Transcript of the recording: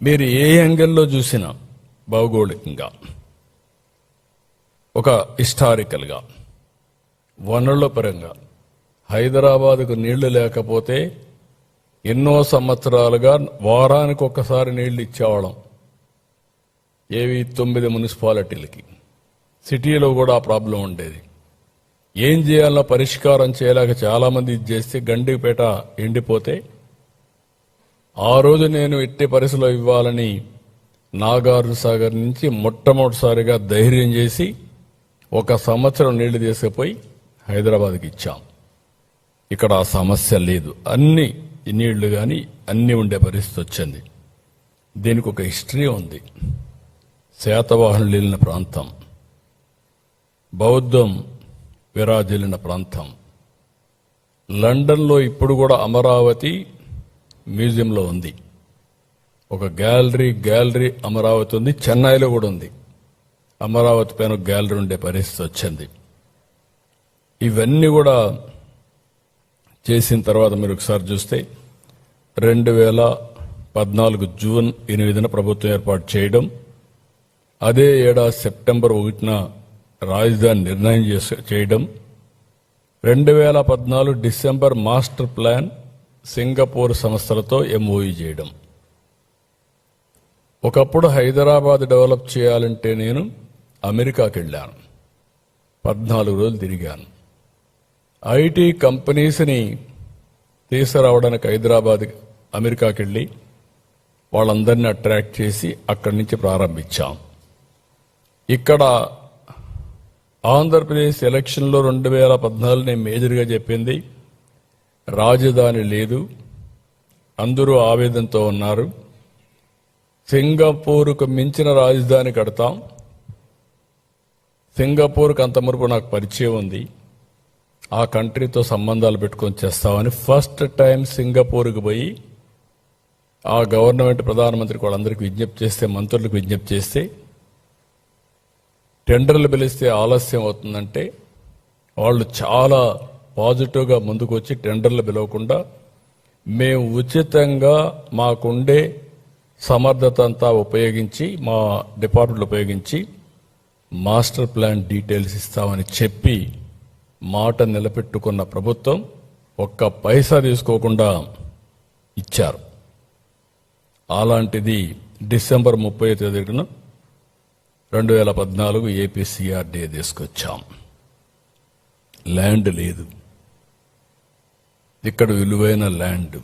మీరు ఏ యాంగిల్లో చూసినా భౌగోళికంగా, ఒక హిస్టారికల్గా, వనరుల పరంగా హైదరాబాద్కు నీళ్లు లేకపోతే ఎన్నో సంవత్సరాలుగా వారానికి ఒక్కసారి నీళ్లు ఇచ్చేవాళ్ళం. ఏవి 9 మున్సిపాలిటీలకి. సిటీలో కూడా ఆ ప్రాబ్లం ఉండేది. ఏం చేయాలో పరిష్కారం చేయలేక చాలామంది ఇది చేస్తే గండిపేట ఎండిపోతే ఆ రోజు నేను ఎట్టి పరిస్థితిలో ఇవ్వాలని నాగార్జున సాగర్ నుంచి మొట్టమొదటిసారిగా ధైర్యం చేసి 1 సంవత్సరం నీళ్లు తీసుకుపోయి హైదరాబాద్కి ఇచ్చాం. ఇక్కడ ఆ సమస్య లేదు. అన్ని నీళ్లు కానీ అన్ని ఉండే పరిస్థితి వచ్చింది. దీనికి ఒక హిస్టరీ ఉంది. శాతవాహనులు వెళ్ళిన ప్రాంతం, బౌద్ధం విరాజిల్లిన ప్రాంతం. లండన్లో ఇప్పుడు కూడా అమరావతి మ్యూజియంలో ఉంది. ఒక గ్యాలరీ అమరావతి ఉంది. చెన్నైలో కూడా ఉంది. అమరావతి పైన గ్యాలరీ ఉండే పరిస్థితి వచ్చింది. ఇవన్నీ కూడా చేసిన తర్వాత మీరు ఒకసారి చూస్తే 2014 జూన్ 8న ప్రభుత్వం ఏర్పాటు చేయడం, అదే ఏడాది సెప్టెంబర్ 1న రాజధాని నిర్ణయం చేయడం, 2014 డిసెంబర్ మాస్టర్ ప్లాన్ సింగపూర్ సంస్థలతో ఎంఓయూ చేయడం. ఒకప్పుడు హైదరాబాద్ డెవలప్ చేయాలంటే నేను అమెరికాకి వెళ్ళాను. 14 రోజులు తిరిగాను. ఐటీ కంపెనీస్ని తీసుకురావడానికి హైదరాబాద్ అమెరికాకి వెళ్ళి వాళ్ళందరినీ అట్రాక్ట్ చేసి అక్కడి నుంచి ప్రారంభించాం. ఇక్కడ ఆంధ్రప్రదేశ్ ఎలక్షన్లో 2014 నేను మేజర్గా చెప్పింది రాజధాని లేదు, అందరూ ఆవేదనతో ఉన్నారు. సింగపూర్కు మించిన రాజధాని కడతాం. సింగపూర్కు అంత మునుపు నాకు పరిచయం ఉంది. ఆ కంట్రీతో సంబంధాలు పెట్టుకొని చేస్తామని ఫస్ట్ టైం సింగపూర్కు పోయి ఆ గవర్నమెంట్ ప్రధానమంత్రికి వాళ్ళందరికీ విజ్ఞప్తి చేస్తే, మంత్రులకు విజ్ఞప్తి చేస్తే, టెండర్లు పిలిస్తే ఆలస్యం అవుతుందంటే వాళ్ళు చాలా పాజిటివ్గా ముందుకు వచ్చి టెండర్లు పిలవకుండా మేము ఉచితంగా మాకుండే సమర్థత అంతా ఉపయోగించి, మా డిపార్ట్మెంట్లు ఉపయోగించి మాస్టర్ ప్లాన్ డీటెయిల్స్ ఇస్తామని చెప్పి మాట నిలబెట్టుకున్న ప్రభుత్వం 1 పైసా తీసుకోకుండా ఇచ్చారు. అలాంటిది డిసెంబర్ 30న 2014 ఏపీసీఆర్డీఏ తీసుకొచ్చాం. ల్యాండ్ లేదు, ఇక్కడ విలువైన ల్యాండ్.